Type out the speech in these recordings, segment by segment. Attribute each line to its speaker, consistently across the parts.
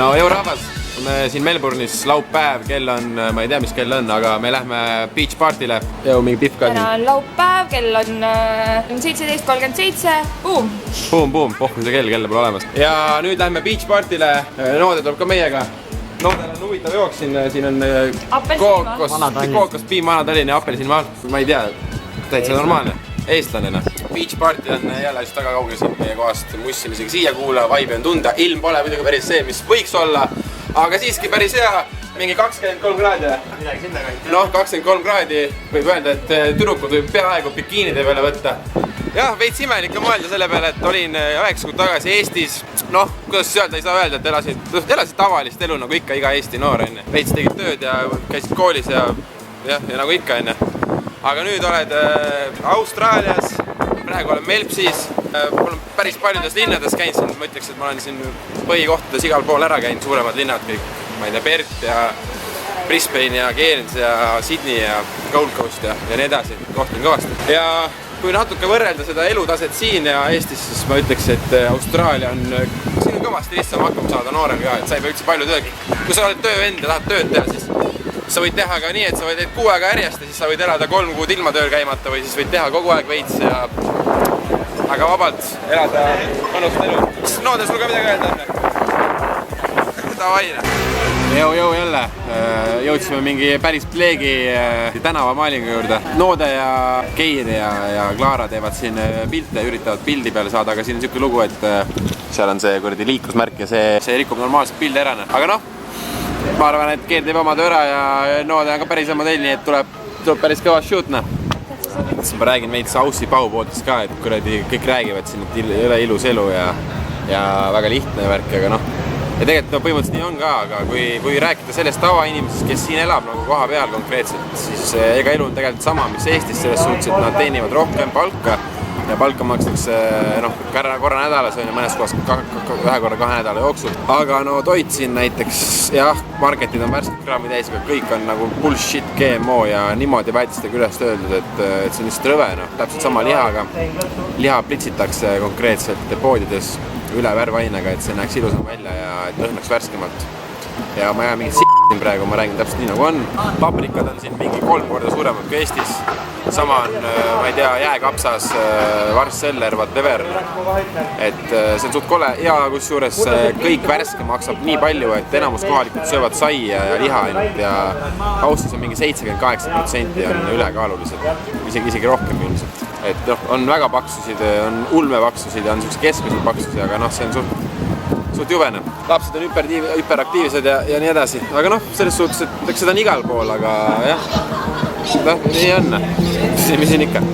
Speaker 1: No eurahvas, me siin Melbourne'is laupäev, kell on, ma ei tea, mis kell on, aga me lähme beach partyle. Jõu, mingi pihv ka siin.
Speaker 2: Täna on laupäev, kell on 17.37, buum.
Speaker 1: Buum, pohku see kelle pole olemas. Ja nüüd lähme beach partyle, Noode tuleb ka meiega. Noodel on huvitav jook siin on kookos, piim, Vana-Tallinna ja apelsinmaal. Ma ei tea, täitsa normaalne. Eestlanena. Beach party on jälle just väga kaugel siin meie kohast mussimisega siia kuula, vibe on tunda. Ilm pole muidugi päris see, mis võiks olla, aga siiski päris hea. Mingi 23 kraadi. Noh, 23 kraadi võib öelda, et tüdrukud võib peaaegu bikiinide peale võtta. Jah, veits imelik on mõelda selle peale, et olin 9 kuud tagasi Eestis. Noh, kuidas öelda, ei saa öelda, et elasid tavalist elu nagu ikka iga Eesti noor enne. Veits tegid tööd ja käisid koolis ja nagu ikka enne. Aga nüüd oled Austraalias, praegu olen Melpsis, olen päris paljudes linnades käinud siin, ma ütleks, et ma olen siin põhikohtades igal pool ära käinud, suuremad linnad kõik, ma ei tea, Perth ja Brisbane ja Cairns ja Sydney ja Gold Coast ja nii edasi, kohtin kõvasti. Ja kui natuke võrrelda seda elutaset siin ja Eestis, siis ma ütleks, et Austraalia on, siin on kõvasti lihtsam hakkama saada noorel ka, et sa ei pea üldse palju tööd. Kui sa oled töövend ja tahad tööd teha, siis sa võid teha ka nii, et sa võid 6 aega järjest ja siis sa võid elada 3 kuud ilma tööl käimata või siis võid teha kogu aeg veits ja aga vabalt elada mõnust elu. Noode, sul ka midagi öelda? Tavaine. Jõu jälle. Jõudsime mingi päris pleegi tänavamaalingu juurde. Noode ja Keir ja Klaara teevad siin pilte, üritavad pildi peale saada, aga siin on siuke lugu, et seal on see kuradi liiklusmärk ja see rikub normaalselt pildi ära. Aga noh, ma arvan, et Keir teeb oma töö ära ja Noode on ka päris oma teil, nii et tuleb päris kõva shootna. Siis ma räägin veits Aussi Pau pooltest ka, et kuradi kõik räägivad siin, et ei ole ilus elu ja väga lihtne värk, aga noh. Ja tegelikult põhimõtteliselt nii on ka, aga kui rääkida sellest tavainimesest, kes siin elab nagu koha peal konkreetselt, siis ega elu on tegelikult sama, mis Eestis selles suhtes, et nad teenivad rohkem palka ja palka makstakse korra nädalas või mõnes kohas 1 korra 2 nädala jooksul. Aga no toit siin näiteks, jah, marketid on värsked kraami täis, aga kõik on nagu bullshit, GMO ja niimoodi väetistega üles öeldud, et see on lihtsalt rõve, noh. Täpselt sama lihaga. Liha plitsitakse konkreetselt poodides üle värvainega, et see näeks ilusam välja ja et lõhnaks värskemalt. Ja ma ei mingi siin praegu, ma räägin täpselt nii nagu on. Paprikad on siin mingi 3 korda suuremad kui Eestis. Sama on, ma ei tea, jääkapsas, varsseller, whatever. Et see on suht kole ja kusjuures kõik värske maksab nii palju, et enamus kohalikud söövad saia ja liha ainult ja Aussias on mingi 78% on ülekaalulised, isegi rohkem ilmselt. Et noh, on väga paksusid, on ulmepaksusid ja on sellised keskmised paksusid, aga noh, see on suht juvene. Lapsed on hüperaktiivsed ja nii edasi. Aga noh, selles suhtes, et seda on igal pool, aga jah, nii on. Mis siin ikka?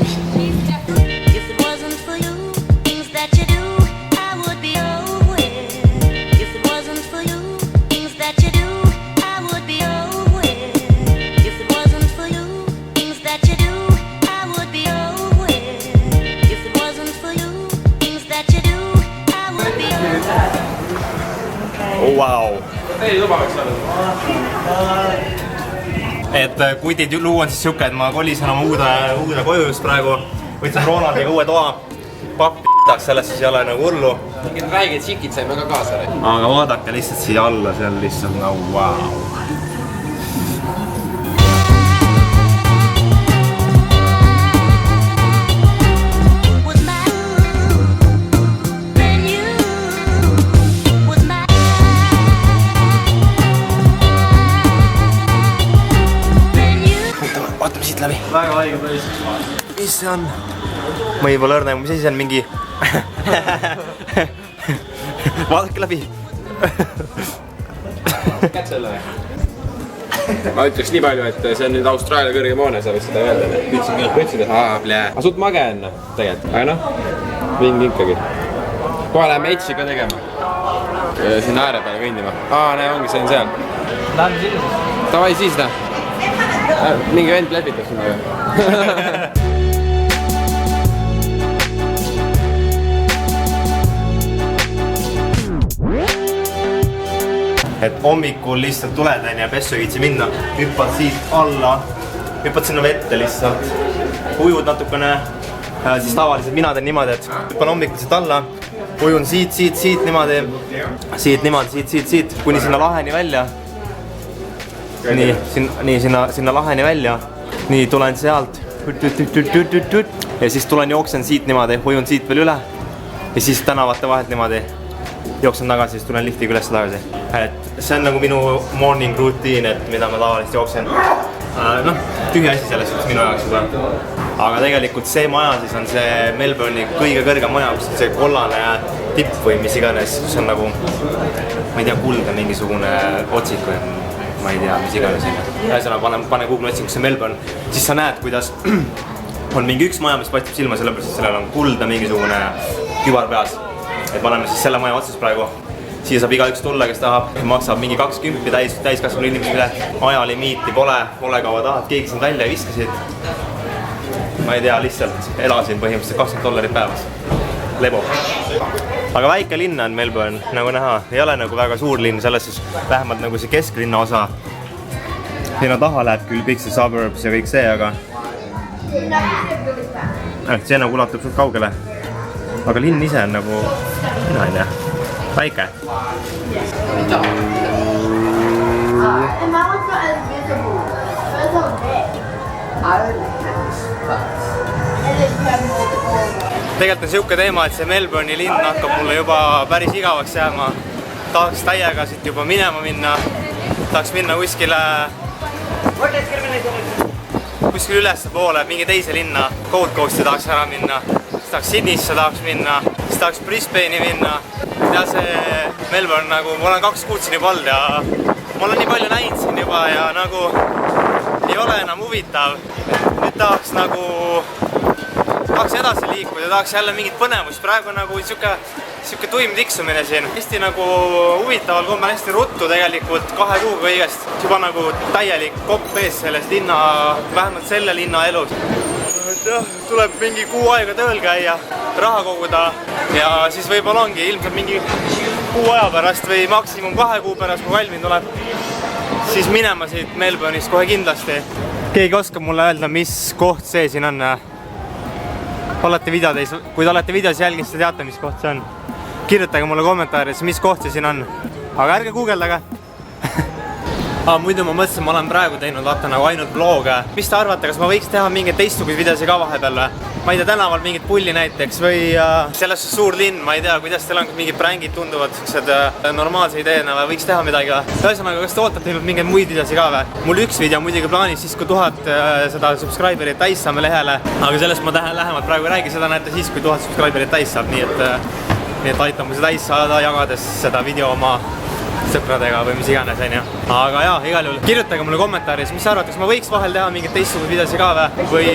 Speaker 3: Wow. Et kutid luu on siis siuke, et ma kolisen oma uude koju just praegu. Võtsin Ronaldiga uue toa. Pappi taks sellest siis ei ole nagu hullu.
Speaker 1: Mingid räiged tšikid saime ka kaasa.
Speaker 3: Aga vaadake lihtsalt siia alla, see on lihtsalt nagu wow. Väga haige päris. Mis see on? Ma ei pole õrne, mis asi see on mingi... Vaadake läbi.
Speaker 1: Käed selle või? Ma ütleks nii palju, et see on nüüd Austraalia kõrge moone, sa võid seda öelda. Ütlesid, et aga suht mage on tegelikult. Aga noh, vingi ikkagi. Kohe läheme Eitsi ka tegema. Siin ääre peale kõndima. Näe, ongi, see on seal.
Speaker 3: Läheme siis.
Speaker 1: Tavai siis ta. Mingi vend läbitab sinna.
Speaker 3: Et hommikul lihtsalt tuled ja pessu ei viitsi minna. Hüppad siit alla, hüppad sinna vette lihtsalt. Ujud natukene, siis tavaliselt mina teen niimoodi, et hüppan hommikul siit alla, ujun siit niimoodi, siit, kuni sinna laheni välja. Nii, sinna laheni välja. Nii, tulen sealt. Ja siis tulen jooksen siit niimoodi, ujun siit veel üle. Ja siis tänavate vahelt niimoodi jooksen tagasi, siis tulen liftiga üles tagasi. Et see on nagu minu morning routine, et mida ma tavaliselt jooksen. Noh, tühi asi selles suhtes minu jaoks juba. Aga tegelikult see maja siis on see Melbourne'i kõige kõrgem maja, kus on see kollane tipp või mis iganes, kus on nagu, ma ei tea, kulda mingisugune otsik või ma ei tea, mis iganes. Ühesõnaga, pane Google otsing, kus on Melbourne, siis sa näed, kuidas on mingi üks maja, mis paistab silma, sellepärast, et sellel on kulda mingisugune kübar peas. Et me oleme siis selle maja otsas praegu. Siia saab igaüks tulla, kes tahab, maksab mingi 20 täiskasvanu inimesele. Ajalimiiti pole kaua tahad, keegi siin välja viskasid. Ma ei tea, lihtsalt elasin põhimõtteliselt $20 päevas. Lebo. Aga väike linn on Melbourne, nagu näha. Ei ole nagu väga suur linn, selles siis vähemalt nagu see kesklinna osa. Sinna taha läheb küll kõik see suburbs ja kõik see, aga see nagu ulatub suht kaugele. Aga linn ise on nagu, mina ei tea, väike. Tegelikult on siuke teema, et see Melbourne'i linn hakkab mulle juba päris igavaks jääma. Tahaks täiega siit juba minema minna. Tahaks minna kuskile ülesse poole, mingi teise linna. Gold Coasti tahaks ära minna. Siis tahaks Sydneysse tahaks minna. Siis tahaks Brisbane'i minna. Ja see Melbourne nagu, ma olen 2 kuud siin juba olnud ja ma olen nii palju näinud siin juba ja nagu ei ole enam huvitav. Nüüd tahaks nagu edasi liikuda, tahaks jälle mingit põnevust. Praegu nagu siuke tuim tiksumine siin. Hästi nagu huvitaval kombel hästi ruttu tegelikult 2 kuuga kõigest. Juba nagu täielik kopp ees sellest linna, vähemalt selle linna elus. Tuleb mingi kuu aega tööl käia, raha koguda ja siis võib-olla ongi ilmselt mingi kuu aja pärast või maksimum 2 kuu pärast, kui valmin tuleb. Siis minema siit Melbourne'ist kohe kindlasti. Keegi oskab mulle öelda, mis koht see siin on? Kui te olete videos jälginud, siis te teate, mis koht see on. Kirjutage mulle kommentaaris, mis koht see siin on. Aga ärge guugeldage. Muidu ma mõtlesin, ma olen praegu teinud vaata nagu ainult vlooge. Mis te arvate, kas ma võiks teha mingeid teistsuguseid videosi ka vahepeal või? Ma ei tea, tänaval mingit pulli näiteks või selles suur linn, ma ei tea, kuidas teil on mingid prängid tunduvad normaalse ideena või võiks teha midagi või? Ühesõnaga, kas te ootate ainult mingeid muid videosi ka või? Mul üks video muidugi plaanis siis, kui 1000 seda subscriberit täis saame lehele. Aga sellest ma lähemalt praegu räägi, seda näete siis, kui 1000 subscriberit täis saab. Nii et aitame see täis saada, jagades seda video oma sõpradega või mis iganes, on ju. Aga jaa, igal juhul kirjutage mulle kommentaaris, mis arvate, kas ma võiks vahel teha mingeid teistsugused videosi ka või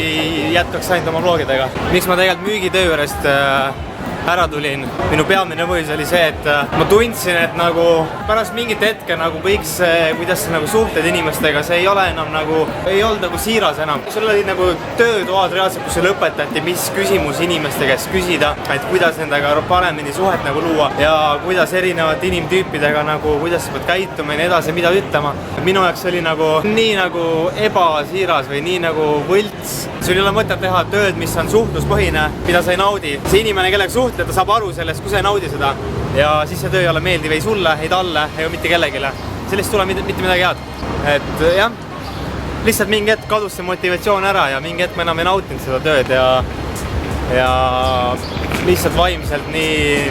Speaker 3: jätkaks ainult oma vlogidega. Miks ma tegelikult müügitöö juurest ära tulin. Minu peamine põhjus oli see, et ma tundsin, et nagu pärast mingit hetke nagu kõik see, kuidas sa nagu suhted inimestega, see ei ole enam nagu, ei olnud nagu siiras enam. Sul oli nagu töötoad reaalselt, kus sul õpetati, mis küsimus inimeste käest küsida, et kuidas nendega paremini suhet nagu luua ja kuidas erinevate inimtüüpidega nagu, kuidas sa pead käituma ja nii edasi, mida ütlema. Minu jaoks oli nagu nii nagu ebasiiras või nii nagu võlts. Sul ei ole mõtet teha tööd, mis on suhtluspõhine, mida sa ei naudi. See inimene, kellega suhtled, ta saab aru sellest, kui sa ei naudi seda. Ja siis see töö ei ole meeldiv ei sulle, ei talle, ei mitte kellegile. Sellest tuleb mitte midagi head. Et jah, lihtsalt mingi hetk kadus see motivatsioon ära ja mingi hetk ma enam ei nautinud seda tööd ja lihtsalt vaimselt nii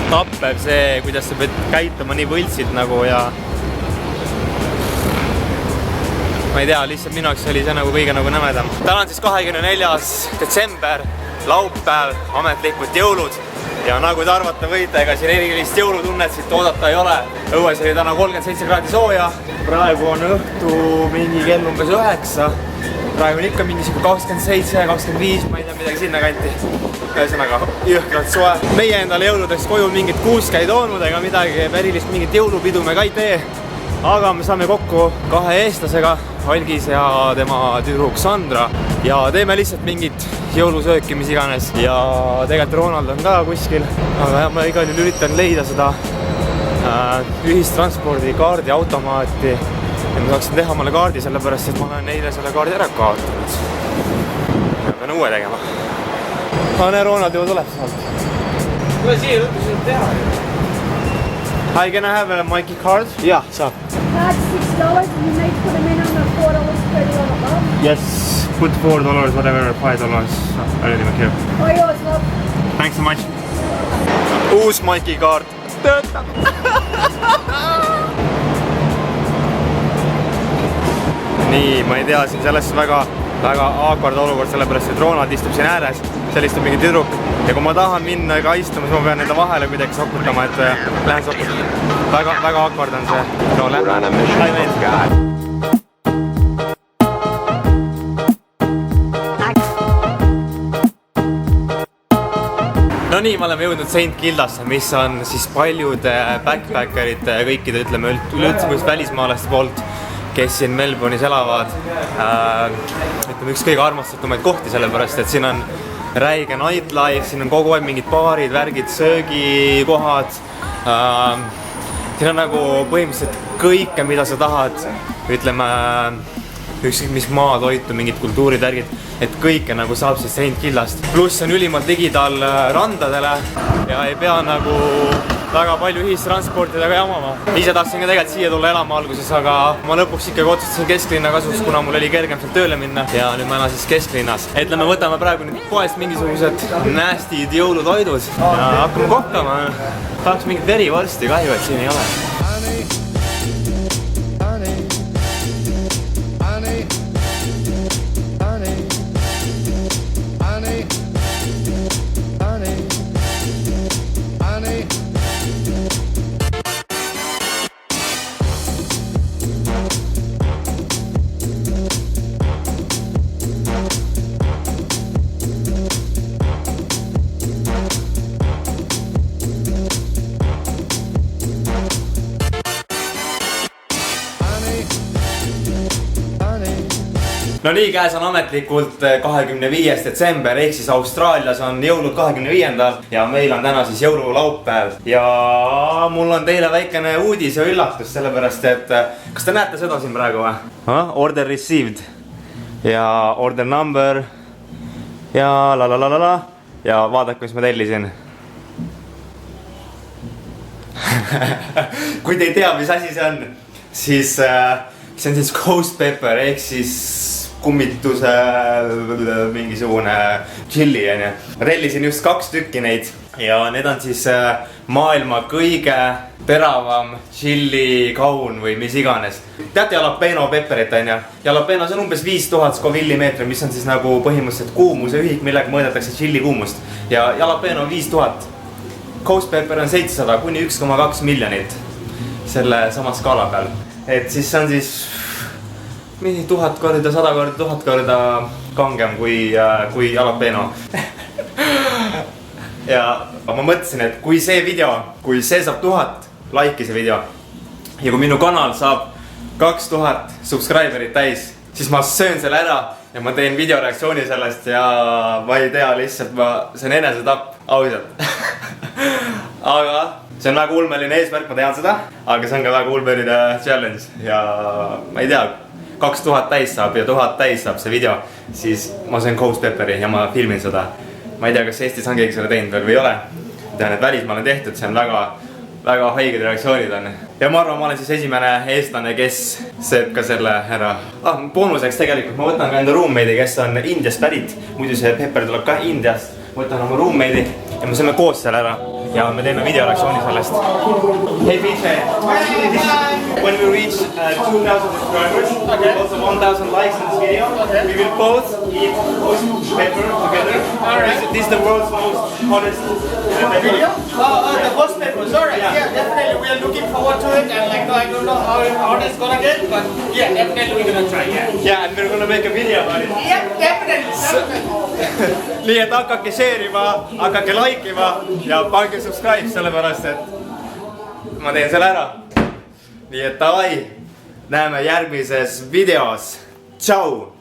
Speaker 3: tappev see, kuidas sa pead käituma nii võltsilt nagu ja ma ei tea, lihtsalt minu jaoks oli see nagu kõige nagu nõmedam. Täna on siis 24. detsember, laupäev, ametlikult jõulud. Ja nagu te arvata võite, ega siin erilist jõulutunnet siit oodata ei ole. Õues oli täna 37 kraadi sooja. Praegu on õhtu mingi kell umbes 9. Praegu on ikka mingi 27, 25, ma ei tea midagi sinna kanti. Ühesõnaga, jõhkralt soe. Meie endale jõuludeks koju mingit kuuska ei toonud ega midagi, erilist mingit jõulupidu me ka ei tee. Aga me saame kokku 2 eestlasega, Algis ja tema tüdruk Sandra ja teeme lihtsalt mingit jõulusööki, mis iganes. Ja tegelikult Ronald on ka kuskil, aga ma igal juhul üritan leida seda ühistranspordi kaardi automaati ja ma saaksin teha omale kaardi, sellepärast et ma olen neile selle kaardi ära kaotanud. Ma pean uue tegema. Ronald juba tuleb sealt. Tule siia, ütlesin teha. Hi, can I have a Mikey card?
Speaker 2: Yeah, saab.
Speaker 4: That's $6 and you might put them in on the $4
Speaker 3: Yes, put $4, whatever, $5. I don't even care.
Speaker 4: Oh, yours, love.
Speaker 3: Thanks so much. Uus Mikey kaart töötab. Nii, ma ei tea, siin selles väga awkward olukord, sellepärast et Ronald istub siin ääres, seal istub mingi tüdruk ja kui ma tahan minna ka istuma, siis ma pean nende vahele kuidagi sokutama, et lähen sokutama. Väga awkward on see. No, lähen. No nii, me oleme jõudnud St Kildasse, mis on siis paljude backpackerite ja kõikide, ütleme, üleüldse välismaalaste poolt, kes siin Melbourne'is elavad, ütleme, üks kõige armastatumaid kohti, sellepärast et siin on räige nightlife, siin on kogu aeg mingid baarid, värgid, söögikohad. Siin on nagu põhimõtteliselt kõike, mida sa tahad, ütleme, ükskõik mis maatoitu, mingid kultuurid, värgid, et kõike nagu saab siis St Kildast. Pluss on ülimalt ligidal randadele ja ei pea nagu väga palju ühistransportidega jamama. Ise tahtsin ka tegelikult siia tulla elama alguses, aga ma lõpuks ikkagi otsustasin kesklinna kasuks, kuna mul oli kergem sealt tööle minna ja nüüd ma elan siis kesklinnas. Ütleme, võtame praegu nüüd poest mingisugused nästid jõulutoidud ja hakkame kohkama. Tahaks mingit verivorsti, kahju, et siin ei ole. No nii, käes on ametlikult 25. detsember, ehk siis Austraalias on jõulud 25. ja meil on täna siis jõululaupäev. Ja mul on teile väikene uudis ja üllatus, sellepärast et kas te näete seda siin praegu või? Order received ja order number ja la ja vaadake, mis ma tellisin. Kui te ei tea, mis asi see on, siis see on siis ghost pepper ehk siis kummituse mingisugune chili, onju. Ma tellisin just 2 tükki neid ja need on siis maailma kõige teravam chili kaun või mis iganes. Teate jalapeno pepperit, onju? Jalapeno, see on umbes 5000 Scoville'i meetri, mis on siis nagu põhimõtteliselt kuumuse ühik, millega mõõdetakse chili kuumust. Ja jalapeno on 5000. Ghost pepper on 700 kuni 1,2 miljonit selle sama skaala peal. Et siis see on siis 1000 korda, 100 korda, 1000 korda kangem kui jalapeno. Ja ma mõtlesin, et kui see video, kui see saab 1000 laiki see video ja kui minu kanal saab 2000 subscriberit täis, siis ma söön selle ära ja ma teen videoreaktsiooni sellest ja ma ei tea, lihtsalt see on enesetapp, ausalt. Aga see on väga ulmeline eesmärk, ma tean seda, aga see on ka väga ulmeline challenge ja ma ei tea, 2000 täis saab ja 1000 täis saab see video, siis ma söön ghost pepperi ja ma filmin seda. Ma ei tea, kas Eestis on keegi selle teinud veel või ei ole. Tean, et välismaal on tehtud, see on väga haiged reaktsioonid on. Ja ma arvan, ma olen siis esimene eestlane, kes sööb ka selle ära. Boonuseks tegelikult ma võtan ka enda roommate'i, kes on Indiast pärit. Muidu see pepper tuleb ka Indiast. Võtan oma roommate'i ja me sööme koos selle ära. Ja me teeme videoreaktsiooni sellest. Hey PJ, when we reach 2000 subscribers, also 1000 likes in this video, we will both eat ghost pepper together. This is the world's most honest video.
Speaker 2: The ghost pepper, sorry. Yeah, definitely we are looking forward to it, and like I don't know how it's gonna get, but yeah, definitely we're gonna try.
Speaker 3: Yeah, and we're gonna make a video about it.
Speaker 2: Yeah, definitely.
Speaker 3: Nii et hakkake share'ima, hakkake like'ima ja pange subscribe sellepärast, et ma teen selle ära. Nii et davai, näeme järgmises videos. Tšau!